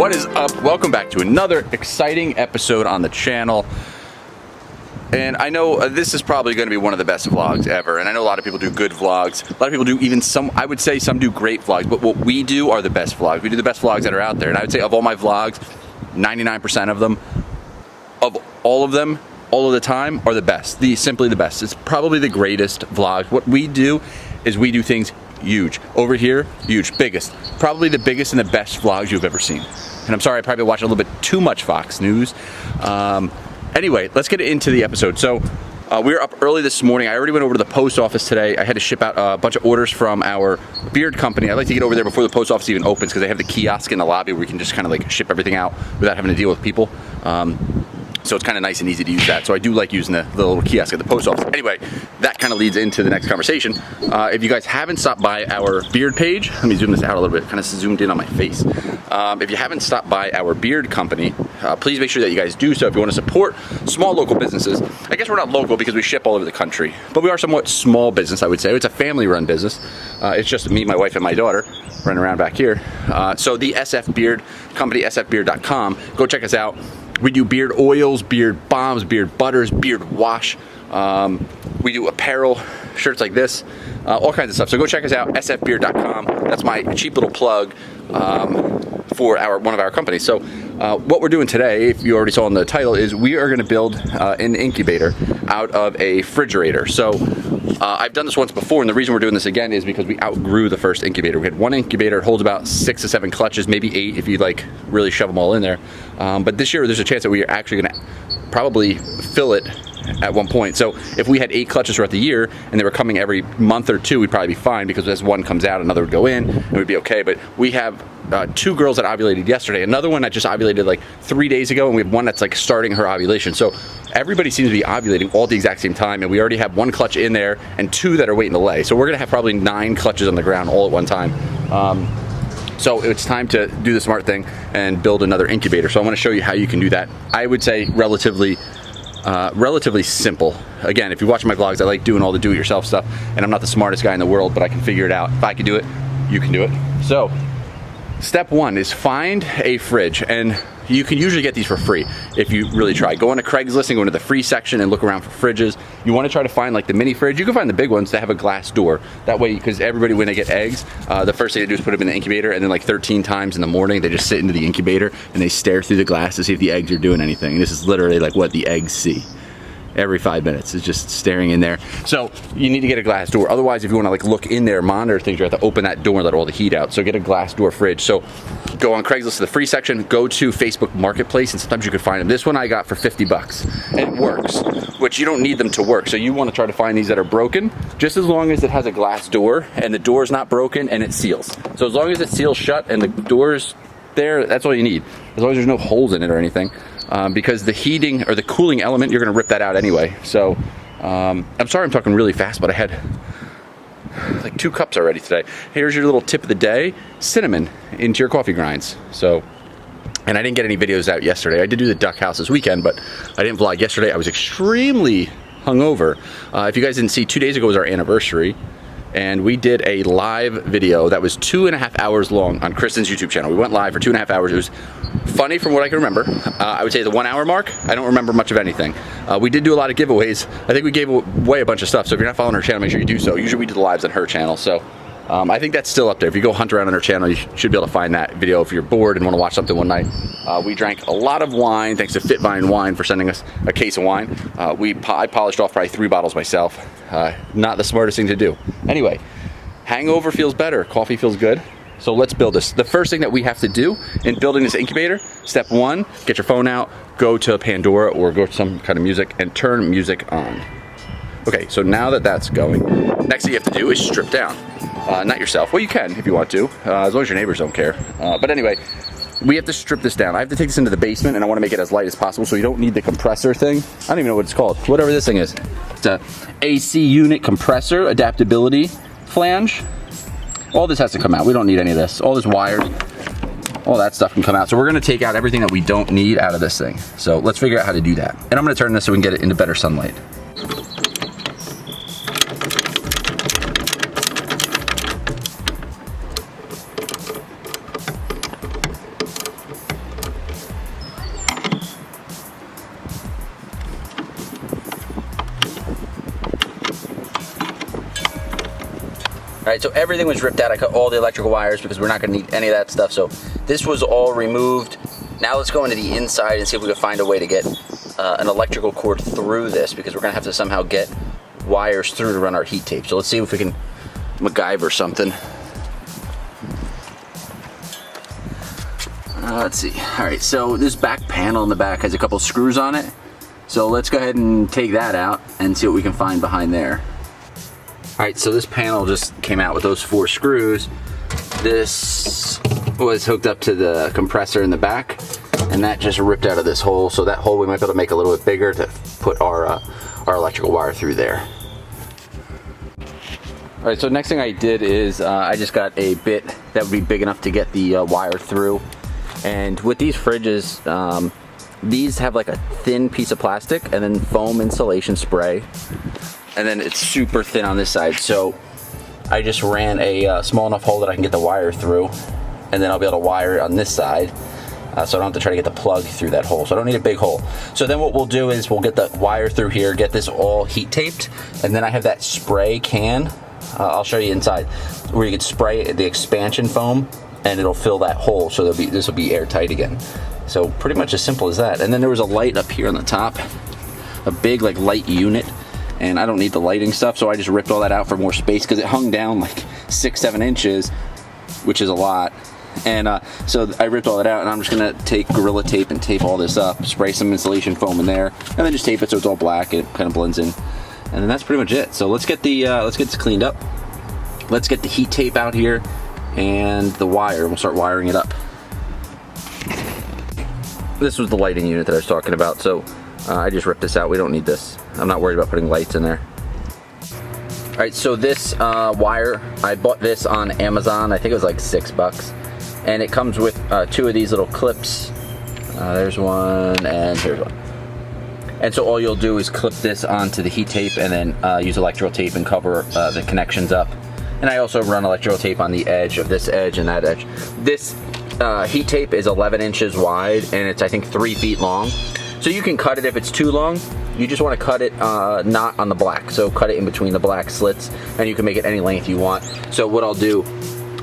What is up? Welcome back to another exciting episode on the channel. And I know this is probably going to be one of the best vlogs ever. And I know a lot of people do good vlogs. A lot of people do even some, I would say some do great vlogs. But what we do are the best vlogs. We do the best vlogs that are out there. And I would say of all my vlogs, 99% of them, all of the time, are the best. Simply the best. It's probably the greatest vlog. What we do is we do things huge. Over here, huge, biggest. Probably the biggest and the best vlogs you've ever seen. And I'm sorry, I probably watch a little bit too much Fox News. Anyway, let's get into the episode. So we were up early this morning. I already went over to the post office today. I had to ship out a bunch of orders from our beard company. I like to get over there before the post office even opens because they have the kiosk in the lobby where we can just kind of like ship everything out without having to deal with people. So it's kind of nice and easy to use that. So I do like using the little kiosk at the post office. Anyway, that kind of leads into the next conversation. If you guys haven't stopped by our beard page, let me zoom this out a little bit, kind of zoomed in on my face. If you haven't stopped by our beard company, please make sure that you guys do so if you want to support small local businesses. I guess we're not local because we ship all over the country, but we are somewhat small business, I would say. It's a family-run business. It's just me, my wife, and my daughter running around back here. So the SF Beard Company, sfbeard.com, go check us out. We do beard oils, beard balms, beard butters, beard wash. We do apparel, shirts like this, all kinds of stuff. So go check us out, sfbeard.com. That's my cheap little plug for one of our companies. So what we're doing today, if you already saw in the title, is we are going to build an incubator out of a refrigerator. So I've done this once before, and the reason we're doing this again is because we outgrew the first incubator. We had one incubator, it holds about 6 to 7 clutches, maybe 8 if you like really shove them all in there. But this year there's a chance that we are actually going to probably fill it at one point. So if we had 8 clutches throughout the year and they were coming every month or two, we'd probably be fine because as one comes out, another would go in and we'd be okay. But we have 2 girls that ovulated yesterday, another one that just ovulated like 3 days ago, and we have one that's like starting her ovulation. So everybody seems to be ovulating all at the exact same time, and we already have 1 clutch in there and 2 that are waiting to lay. So we're gonna have probably 9 clutches on the ground all at one time. So it's time to do the smart thing and build another incubator. So I want to show you how you can do that. I would say relatively simple. Again, if you watch my vlogs, I like doing all the do-it-yourself stuff, and I'm not the smartest guy in the world, but I can figure it out. If I can do it, you can do it. So step 1 is find a fridge, and you can usually get these for free if you really try. Go into Craigslist and go into the free section and look around for fridges. You want to try to find like the mini fridge. You can find the big ones that have a glass door. That way, because everybody, when they get eggs, the first thing they do is put them in the incubator, and then like 13 times in the morning, they just sit into the incubator and they stare through the glass to see if the eggs are doing anything. And this is literally like what the eggs see. Every 5 minutes is just staring in there. So you need to get a glass door. Otherwise, if you want to like look in there, monitor things, you have to open that door and let all the heat out. So get a glass door fridge. So go on Craigslist to the free section, go to Facebook Marketplace, and sometimes you can find them. This one I got for 50 bucks, and it works, which you don't need them to work. So you want to try to find these that are broken, just as long as it has a glass door and the door is not broken and it seals. So as long as it seals shut and the door's there, that's all you need. As long as there's no holes in it or anything. Because the heating or the cooling element, you're going to rip that out anyway. So I'm sorry I'm talking really fast, but I had like 2 cups already today. Here's your little tip of the day: cinnamon into your coffee grinds. So, and I didn't get any videos out yesterday. I did do the duck house this weekend, but I didn't vlog yesterday. I was extremely hungover. If you guys didn't see, 2 days ago was our anniversary, and we did a live video that was 2.5 hours long on Kristen's YouTube channel. We went live for 2.5 hours. It was funny from what I can remember. I would say the 1 hour mark, I don't remember much of anything. We did do a lot of giveaways. I think we gave away a bunch of stuff, so if you're not following her channel, make sure you do so. Usually we do the lives on her channel, so I think that's still up there. If you go hunt around on her channel, you should be able to find that video if you're bored and want to watch something one night. We drank a lot of wine, thanks to Fitvine Wine for sending us a case of wine. I polished off probably 3 bottles myself. Not the smartest thing to do. Anyway, hangover feels better, coffee feels good. So let's build this. The first thing that we have to do in building this incubator, step 1, get your phone out, go to Pandora or go to some kind of music and turn music on. Okay, so now that that's going, next thing you have to do is strip down. Not yourself. Well, you can if you want to, as long as your neighbors don't care. But anyway, we have to strip this down. I have to take this into the basement, and I want to make it as light as possible, so you don't need the compressor thing. I don't even know what it's called. Whatever this thing is. It's a AC unit compressor, adaptability flange. All this has to come out. We don't need any of this. All this wires, all that stuff can come out. So we're going to take out everything that we don't need out of this thing. So let's figure out how to do that. And I'm going to turn this so we can get it into better sunlight. All right, so everything was ripped out. I cut all the electrical wires because we're not gonna need any of that stuff. So this was all removed. Now let's go into the inside and see if we can find a way to get an electrical cord through this, because we're gonna have to somehow get wires through to run our heat tape. So let's see if we can MacGyver something. Let's see. All right, so this back panel in the back has a couple screws on it. So let's go ahead and take that out and see what we can find behind there. All right, so this panel just came out with those 4 screws. This was hooked up to the compressor in the back, and that just ripped out of this hole. So that hole we might be able to make a little bit bigger to put our electrical wire through there. All right, so next thing I did is I just got a bit that would be big enough to get the wire through. And with these fridges, these have like a thin piece of plastic and then foam insulation spray. And then it's super thin on this side. So I just ran a small enough hole that I can get the wire through. And then I'll be able to wire it on this side. So I don't have to try to get the plug through that hole. So I don't need a big hole. So then what we'll do is we'll get the wire through here, get this all heat taped. And then I have that spray can. I'll show you inside, where you can spray the expansion foam and it'll fill that hole, so this will be airtight again. So pretty much as simple as that. And then there was a light up here on the top, a big like light unit, and I don't need the lighting stuff, so I just ripped all that out for more space because it hung down like 6-7 inches, which is a lot. And so I ripped all that out, and I'm just gonna take Gorilla Tape and tape all this up, spray some insulation foam in there, and then just tape it so it's all black and it kind of blends in. And then that's pretty much it. So let's get this cleaned up. Let's get the heat tape out here and the wire. We'll start wiring it up. This was the lighting unit that I was talking about. So I just ripped this out. We don't need this. I'm not worried about putting lights in there. All right, so this wire, I bought this on Amazon. I think it was like $6. And it comes with 2 of these little clips. There's one and here's one. And so all you'll do is clip this onto the heat tape and then use electrical tape and cover the connections up. And I also run electrical tape on the edge of this edge and that edge. This heat tape is 11 inches wide and it's I think 3 feet long. So you can cut it if it's too long. You just want to cut it not on the black. So cut it in between the black slits and you can make it any length you want. So what I'll do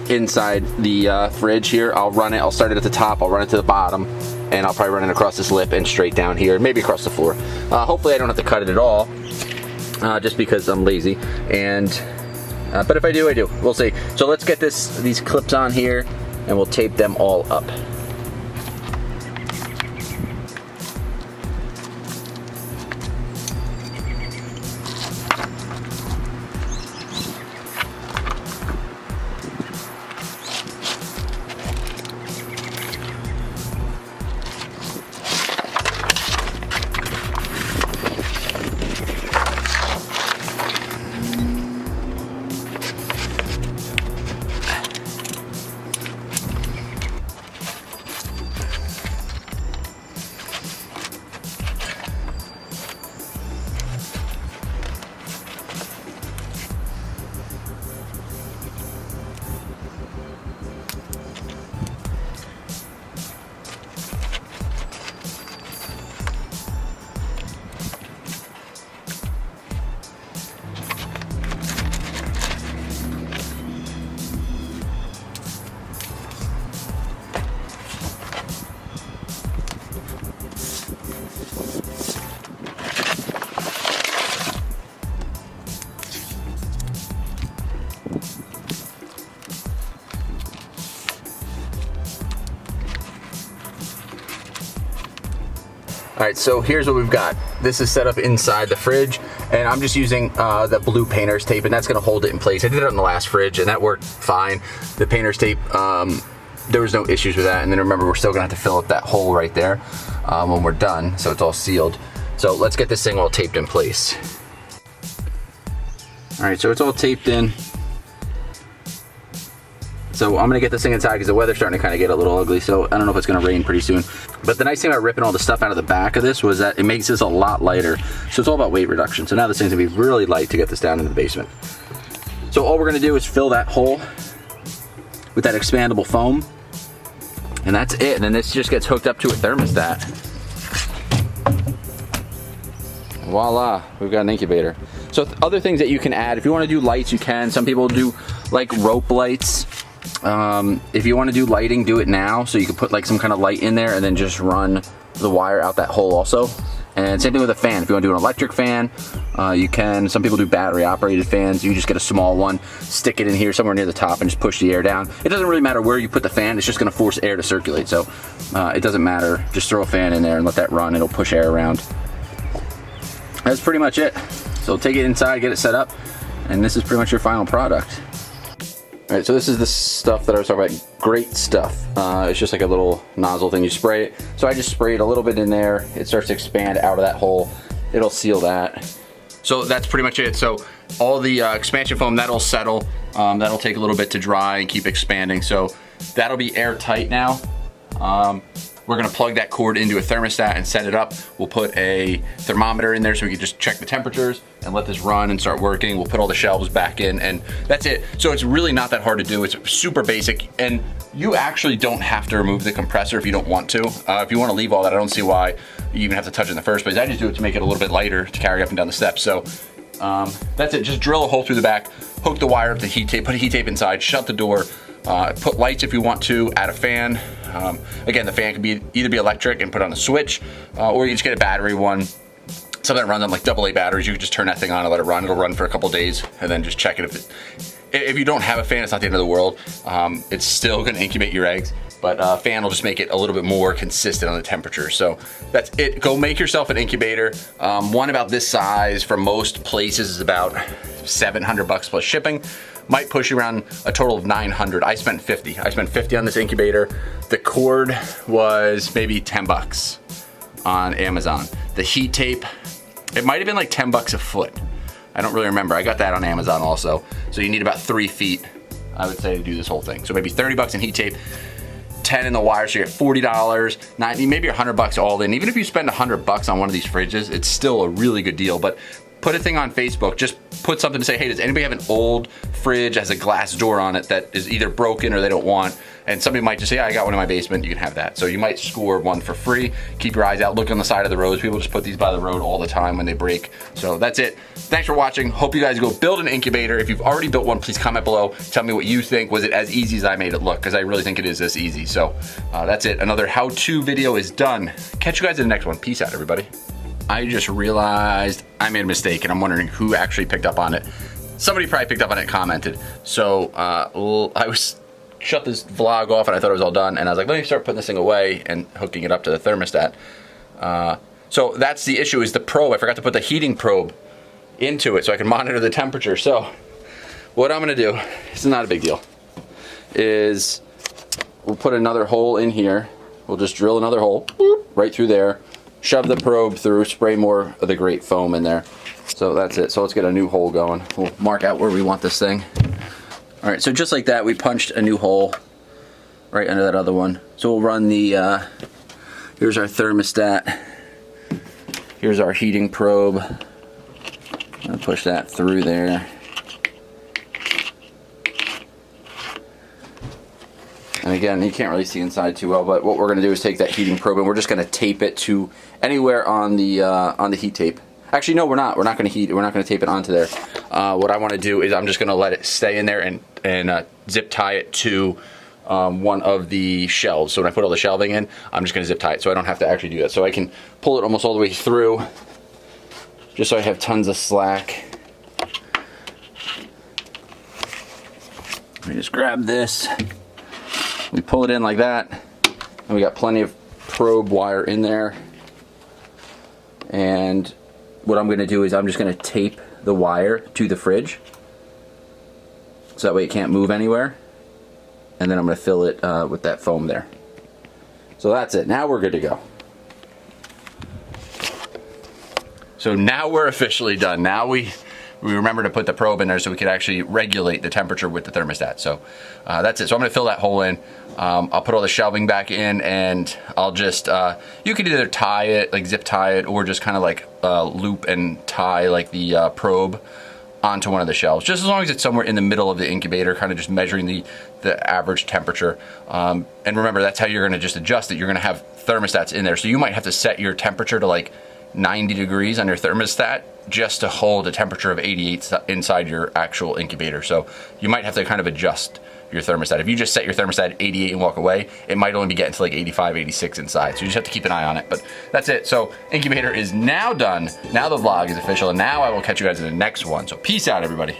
inside the fridge here, I'll start it at the top, I'll run it to the bottom, and I'll probably run it across this lip and straight down here, maybe across the floor. Hopefully I don't have to cut it at all, just because I'm lazy. But if I do, I do. We'll see. So let's get these clips on here, and we'll tape them all up. All right, so here's what we've got. This is set up inside the fridge, and I'm just using the blue painter's tape, and that's gonna hold it in place. I did it on the last fridge, and that worked fine. The painter's tape, there was no issues with that. And then remember, we're still gonna have to fill up that hole right there when we're done, so it's all sealed. So let's get this thing all taped in place. All right, so it's all taped in. So I'm gonna get this thing inside because the weather's starting to kind of get a little ugly, so I don't know if it's gonna rain pretty soon. But the nice thing about ripping all the stuff out of the back of this was that it makes this a lot lighter. So it's all about weight reduction. So now this thing's gonna be really light to get this down into the basement. So all we're gonna do is fill that hole with that expandable foam, and that's it. And then this just gets hooked up to a thermostat. Voila, we've got an incubator. So other things that you can add, if you want to do lights, you can. Some people do like rope lights. If you want to do lighting, do it now, so you can put like some kind of light in there and then just run the wire out that hole also. And same thing with a fan. If you want to do an electric fan, you can. Some people do battery operated fans. You just get a small one, stick it in here somewhere near the top and just push the air down. It doesn't really matter where you put the fan, it's just going to force air to circulate. So it doesn't matter. Just throw a fan in there and let that run. It'll push air around. That's pretty much it. So take it inside, get it set up, and this is pretty much your final product. All right, so this is the stuff that I was talking about. Great stuff. It's just like a little nozzle thing. You spray it. So I just sprayed a little bit in there. It starts to expand out of that hole. It'll seal that. So that's pretty much it. So all the expansion foam, that'll settle. That'll take a little bit to dry and keep expanding. So that'll be airtight now. We're gonna plug that cord into a thermostat and set it up. We'll put a thermometer in there so we can just check the temperatures and let this run and start working. We'll put all the shelves back in and that's it. So it's really not that hard to do. It's super basic and you actually don't have to remove the compressor if you don't want to. If you wanna leave all that, I don't see why you even have to touch it in the first place. I just do it to make it a little bit lighter to carry up and down the steps. So that's it, just drill a hole through the back, hook the wire up to heat tape, put a heat tape inside, shut the door, put lights if you want to, add a fan. Again, the fan can be either be electric and put on a switch, or you just get a battery one. Something that runs on like AA batteries. You can just turn that thing on and let it run. It'll run for a couple days, and then just check it. If you don't have a fan, it's not the end of the world. It's still going to incubate your eggs, but a fan will just make it a little bit more consistent on the temperature. So that's it. Go make yourself an incubator. One about this size from most places is about $700 plus shipping. Might push you around a total of 900. I spent 50. I spent 50 on this incubator. The cord was maybe 10 bucks on Amazon. The heat tape, it might have been like 10 bucks a foot. I don't really remember. I got that on Amazon also. So you need about 3 feet, I would say, to do this whole thing. So maybe 30 bucks in heat tape, 10 in the wire, so you're at $40, 90, maybe 100 bucks all in. Even if you spend 100 bucks on one of these fridges, it's still a really good deal. But put a thing on Facebook, just put something to say, hey, does anybody have an old fridge that has a glass door on it that is either broken or they don't want? And somebody might just say, yeah, I got one in my basement, you can have that. So you might score one for free. Keep your eyes out, look on the side of the roads. People just put these by the road all the time when they break. So that's it. Thanks for watching. Hope you guys go build an incubator. If you've already built one, please comment below. Tell me what you think. Was it as easy as I made it look? Because I really think it is this easy. So that's it. Another how-to video is done. Catch you guys in the next one. Peace out, everybody. I just realized I made a mistake and I'm wondering who actually picked up on it. Somebody probably picked up on it, commented. So I was shut this vlog off and I thought it was all done and I was like, let me start putting this thing away and hooking it up to the thermostat. So that's the issue, is the probe. I forgot to put the heating probe into it so I can monitor the temperature. So what I'm gonna do, this is not a big deal, is we'll put another hole in here. We'll just drill another hole right through there. Shove the probe through, spray more of the great foam in there. So that's it. So let's get a new hole going. We'll mark out where we want this thing. All right, so just like that, we punched a new hole right under that other one. So we'll run the, here's our thermostat. Here's our heating probe. I'm gonna push that through there. And again, you can't really see inside too well, but what we're gonna do is take that heating probe and we're just gonna tape it to anywhere on the heat tape. Actually, no, we're not. We're not gonna tape it onto there. What I wanna do is I'm just gonna let it stay in there and zip tie it to one of the shelves. So when I put all the shelving in, I'm just gonna zip tie it so I don't have to actually do that. So I can pull it almost all the way through, just so I have tons of slack. Let me just grab this. We pull it in like that, and we got plenty of probe wire in there. And what I'm going to do is I'm just going to tape the wire to the fridge, so that way it can't move anywhere. And then I'm going to fill it with that foam there. So that's it. Now we're good to go. So now we're officially done. Now we remember to put the probe in there so we could actually regulate the temperature with the thermostat. So that's it. So I'm gonna fill that hole in. I'll put all the shelving back in and I'll just, you could either tie it, like zip tie it, or just kind of like loop and tie like the probe onto one of the shelves. Just as long as it's somewhere in the middle of the incubator, kind of just measuring the average temperature. And remember, that's how you're gonna just adjust it. You're gonna have thermostats in there. So you might have to set your temperature to like 90 degrees on your thermostat just to hold a temperature of 88 inside your actual incubator. So you might have to kind of adjust your thermostat. If you just set your thermostat at 88 and walk away, it might only be getting to like 85, 86 inside. So you just have to keep an eye on it. But that's it. So incubator is now done. Now the vlog is official, and now I will catch you guys in the next one. So peace out, everybody.